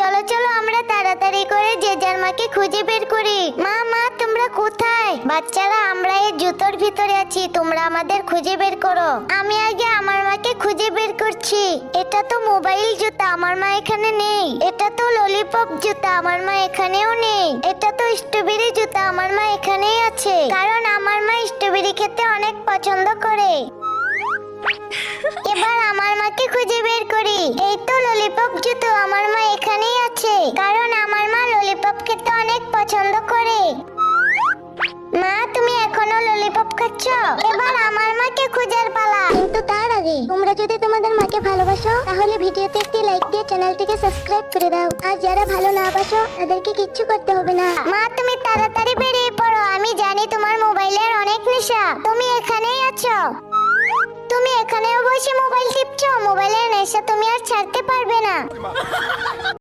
চলো চলো আমরা তাড়াতাড়ি করে যে যার মাকে খুঁজে বের করি। মা মা তোমরা কোথায়? বাচ্চারা আমরা এই জুতোর ভিতরে আছি, তোমরা আমাদের খুঁজে বের করো। আমি আগে আমার মাকে খুঁজে বের করছি। এটা তো মোবাইল জুতা, আমার মা এখানে নেই। এটা তো ললিপপ জুতা, আমার মা এখানেও নেই। এটা তো স্ট্রবেরি জুতা, আমার মা এখানেই আছে, কারণ আমার মা স্ট্রবেরি খেতে অনেক পছন্দ করে। এবার আমার মাকে খুঁজে বের করি। এই তো ললিপপ জুতো, আমার মা এখানেই আছে, কারণ আমার মা ললিপপ খেতে অনেক পছন্দ করে। মা তুমি এখনো ললিপপ খাচ্ছ? এবার আমার মাকে খোঁজার পালা। কিন্তু তার আগে তোমরা যদি তোমাদের মাকে ভালোবাসো তাহলে ভিডিওতে একটি লাইক দিয়ে চ্যানেলটিকে সাবস্ক্রাইব করে দাও। আর যারা ভালো না বাসো তাদেরকে কিচ্ছু করতে হবে না। মা তুমি তাড়াতাড়ি বেরিয়ে পড়ো, আমি জানি তোমার মোবাইলের অনেক নেশা। তুমি এখানেই আছো, তুমি এখানেও বসে মোবাইল টিপছো। মোবাইলের নেশা তুমি আর ছাড়তে পারবে না।